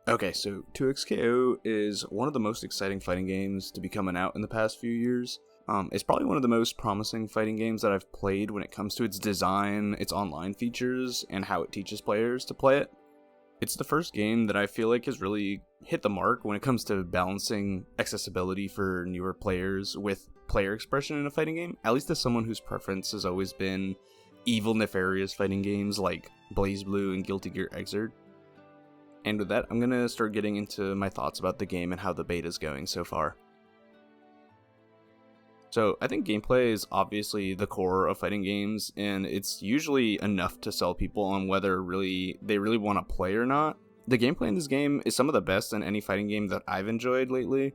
Okay, so 2XKO is one of the most exciting fighting games to be coming out in the past few years. It's probably one of the most promising fighting games that I've played when it comes to its design, its online features, and how it teaches players to play it. It's the first game that I feel like has really hit the mark when it comes to balancing accessibility for newer players with player expression in a fighting game, at least as someone whose preference has always been evil, nefarious fighting games like BlazBlue and Guilty Gear Xrd. And with that, I'm going to start getting into my thoughts about the game and how the beta is going so far. So, I think gameplay is obviously the core of fighting games, and it's usually enough to sell people on whether they really want to play or not. The gameplay in this game is some of the best in any fighting game that I've enjoyed lately.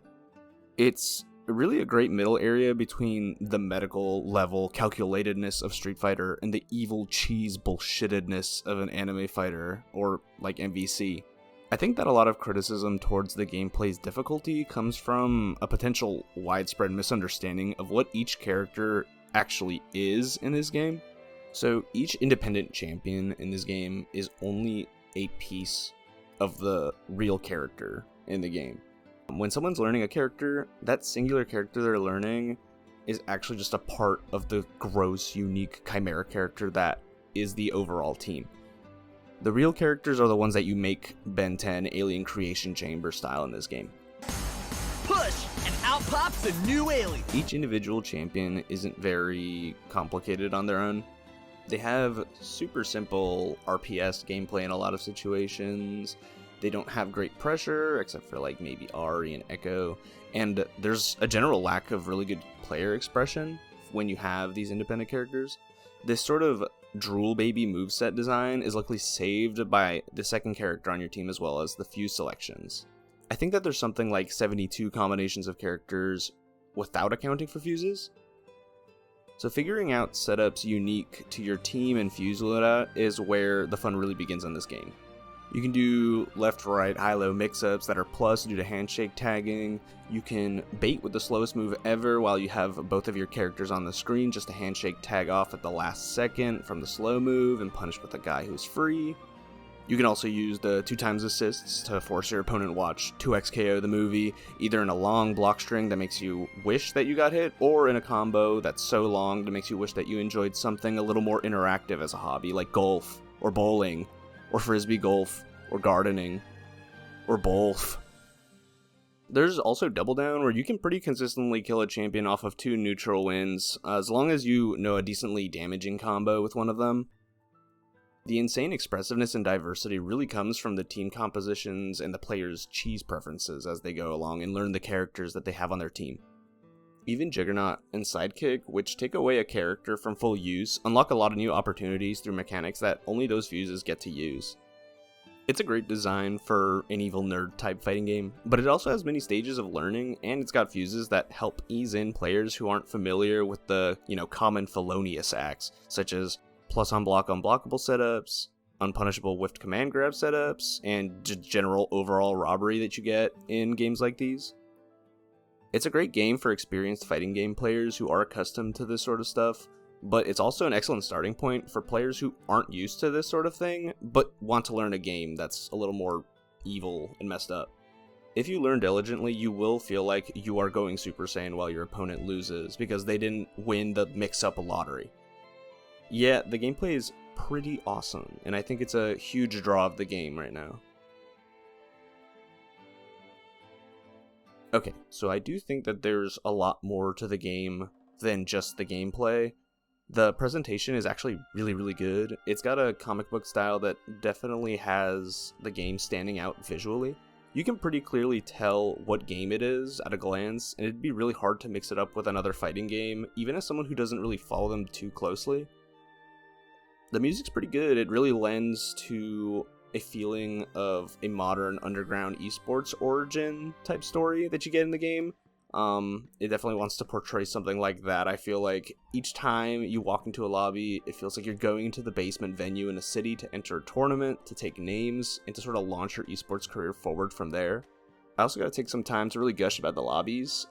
It's really a great middle area between the medical level calculatedness of Street Fighter and the evil cheese bullshittedness of an anime fighter, or like MVC. I think that a lot of criticism towards the gameplay's difficulty comes from a potential widespread misunderstanding of what each character actually is in this game. So each independent champion in this game is only a piece of the real character in the game. When someone's learning a character, that singular character they're learning is actually just a part of the gross, unique chimera character that is the overall team. The real characters are the ones that you make Ben 10 Alien Creation Chamber style in this game. Push, and out pops a new alien. Each individual champion isn't very complicated on their own. They have super simple RPS gameplay in a lot of situations. They don't have great pressure, except for like maybe Ari and Echo. And there's a general lack of really good player expression when you have these independent characters. This sort of drool baby moveset design is luckily saved by the second character on your team as well as the fuse selections. I think that there's something like 72 combinations of characters without accounting for fuses. So figuring out setups unique to your team and fuse loadout is where the fun really begins on this game. You can do left-right, high-low mix-ups that are plus due to handshake tagging. You can bait with the slowest move ever while you have both of your characters on the screen just to handshake tag off at the last second from the slow move and punish with a guy who's free. You can also use the 2x assists to force your opponent to watch 2XKO the movie, either in a long block string that makes you wish that you got hit, or in a combo that's so long that makes you wish that you enjoyed something a little more interactive as a hobby, like golf, or bowling, or frisbee golf, or gardening, or both. There's also Double Down, where you can pretty consistently kill a champion off of 2 neutral wins, as long as you know a decently damaging combo with one of them. The insane expressiveness and diversity really comes from the team compositions and the players' cheese preferences as they go along and learn the characters that they have on their team. Even Juggernaut and Sidekick, which take away a character from full use, unlock a lot of new opportunities through mechanics that only those fuses get to use. It's a great design for an evil nerd type fighting game, but it also has many stages of learning, and it's got fuses that help ease in players who aren't familiar with the, common felonious acts, such as plus on block unblockable setups, unpunishable whiffed command grab setups, and general overall robbery that you get in games like these. It's a great game for experienced fighting game players who are accustomed to this sort of stuff, but it's also an excellent starting point for players who aren't used to this sort of thing, but want to learn a game that's a little more evil and messed up. If you learn diligently, you will feel like you are going Super Saiyan while your opponent loses, because they didn't win the mix-up lottery. Yeah, the gameplay is pretty awesome, and I think it's a huge draw of the game right now. Okay, so I do think that there's a lot more to the game than just the gameplay. The presentation is actually really, really good. It's got a comic book style that definitely has the game standing out visually. You can pretty clearly tell what game it is at a glance, and it'd be really hard to mix it up with another fighting game, even as someone who doesn't really follow them too closely. The music's pretty good. It really lends to a feeling of a modern underground esports origin type story that you get in the game. It definitely wants to portray something like that. I feel like each time you walk into a lobby, it feels like you're going into the basement venue in a city to enter a tournament, to take names, and to sort of launch your esports career forward from there. I also gotta take some time to really gush about the lobbies.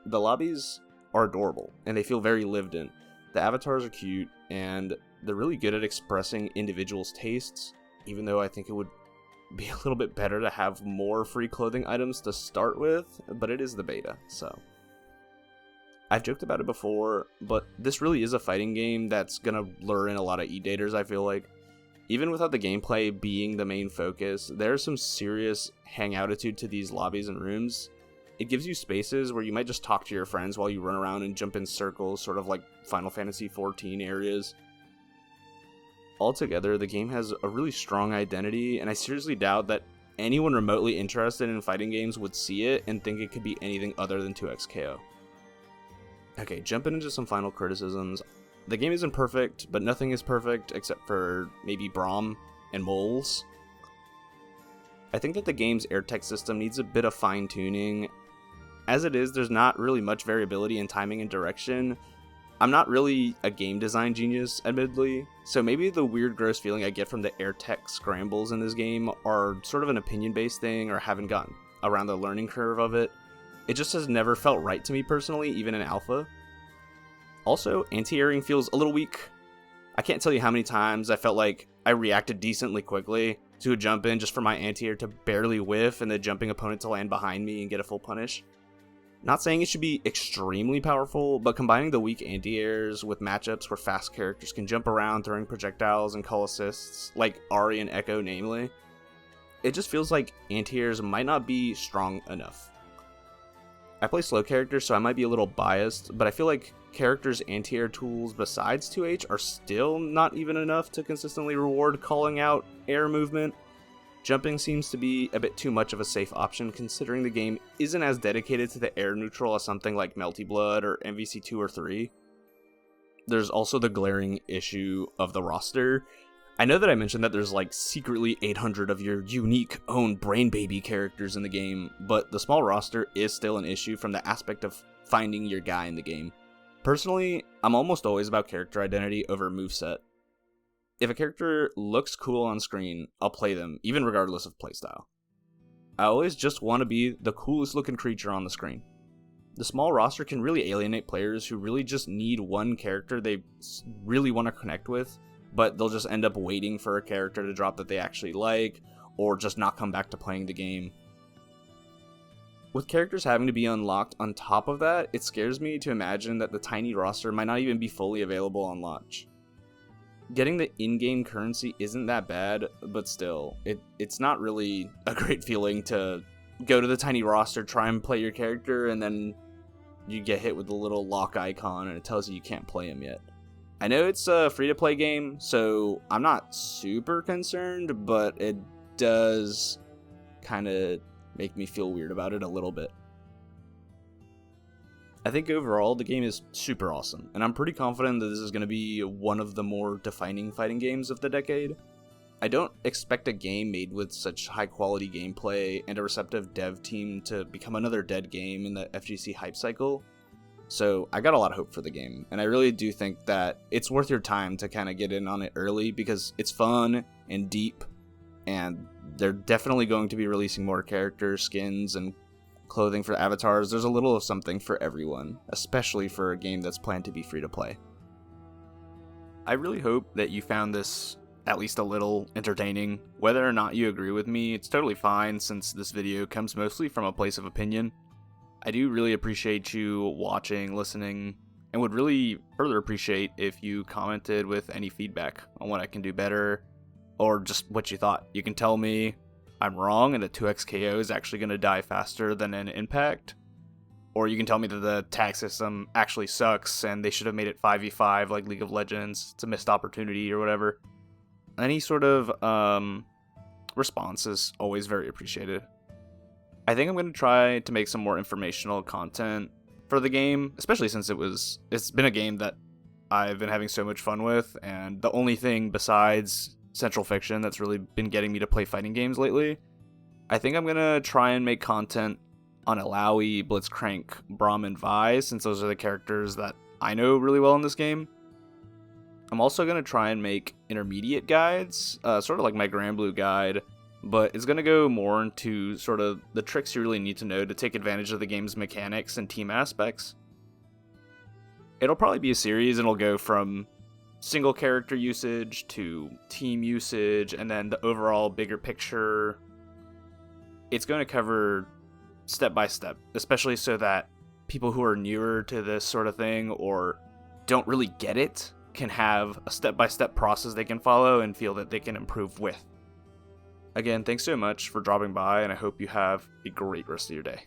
The lobbies are adorable, and they feel very lived in. The avatars are cute, and they're really good at expressing individuals' tastes, even though I think it would be a little bit better to have more free clothing items to start with, but it is the beta, so. I've joked about it before, but this really is a fighting game that's gonna lure in a lot of e-daters, I feel like. Even without the gameplay being the main focus, there's some serious hangoutitude to these lobbies and rooms. It gives you spaces where you might just talk to your friends while you run around and jump in circles, sort of like Final Fantasy XIV areas. Altogether, the game has a really strong identity, and I seriously doubt that anyone remotely interested in fighting games would see it and think it could be anything other than 2XKO. Okay, jumping into some final criticisms. The game isn't perfect, but nothing is perfect except for maybe Braum and moles. I think that the game's air tech system needs a bit of fine-tuning. As it is, there's not really much variability in timing and direction. I'm not really a game design genius, admittedly, so maybe the weird, gross feeling I get from the air tech scrambles in this game are sort of an opinion-based thing or haven't gotten around the learning curve of it. It just has never felt right to me personally, even in alpha. Also, anti-airing feels a little weak. I can't tell you how many times I felt like I reacted decently quickly to a jump in just for my anti-air to barely whiff and the jumping opponent to land behind me and get a full punish. Not saying it should be extremely powerful, but combining the weak anti-airs with matchups where fast characters can jump around throwing projectiles and call assists, like Ari and Echo namely, it just feels like anti-airs might not be strong enough. I play slow characters, so I might be a little biased, but I feel like characters' anti-air tools besides 2H are still not even enough to consistently reward calling out air movement. Jumping seems to be a bit too much of a safe option considering the game isn't as dedicated to the air neutral as something like Melty Blood or MVC 2 or 3. There's also the glaring issue of the roster. I know that I mentioned that there's like secretly 800 of your unique own brain baby characters in the game, but the small roster is still an issue from the aspect of finding your guy in the game. Personally, I'm almost always about character identity over moveset. If a character looks cool on screen, I'll play them, even regardless of playstyle. I always just want to be the coolest looking creature on the screen. The small roster can really alienate players who really just need one character they really want to connect with, but they'll just end up waiting for a character to drop that they actually like, or just not come back to playing the game. With characters having to be unlocked on top of that, it scares me to imagine that the tiny roster might not even be fully available on launch. Getting the in-game currency isn't that bad, but still, it's not really a great feeling to go to the tiny roster, try and play your character, and then you get hit with the little lock icon and it tells you can't play him yet. I know it's a free-to-play game, so I'm not super concerned, but it does kind of make me feel weird about it a little bit. I think overall the game is super awesome, and I'm pretty confident that this is going to be one of the more defining fighting games of the decade. I don't expect a game made with such high quality gameplay and a receptive dev team to become another dead game in the FGC hype cycle. So I got a lot of hope for the game, and I really do think that it's worth your time to kind of get in on it early because it's fun and deep, and they're definitely going to be releasing more characters, skins, and clothing for avatars. There's a little of something for everyone, especially for a game that's planned to be free to play. I really hope that you found this at least a little entertaining. Whether or not you agree with me, it's totally fine since this video comes mostly from a place of opinion. I do really appreciate you watching, listening, and would really further appreciate if you commented with any feedback on what I can do better, or just what you thought. You can tell me I'm wrong and that 2XKO is actually going to die faster than an Impact, or you can tell me that the tag system actually sucks and they should have made it 5v5 like League of Legends. It's a missed opportunity or whatever. Any sort of response is always very appreciated. I think I'm going to try to make some more informational content for the game, especially since it's been a game that I've been having so much fun with, and the only thing besides Central Fiction that's really been getting me to play fighting games lately. I think I'm going to try and make content on Alawi, Blitzcrank, Braum, and Vi, since those are the characters that I know really well in this game. I'm also going to try and make intermediate guides, sort of like my Granblue guide, but it's going to go more into sort of the tricks you really need to know to take advantage of the game's mechanics and team aspects. It'll probably be a series, and it'll go from single character usage to team usage, and then the overall bigger picture. It's going to cover step by step, especially so that people who are newer to this sort of thing or don't really get it can have a step-by-step process they can follow and feel that they can improve with. Again, thanks so much for dropping by, and I hope you have a great rest of your day.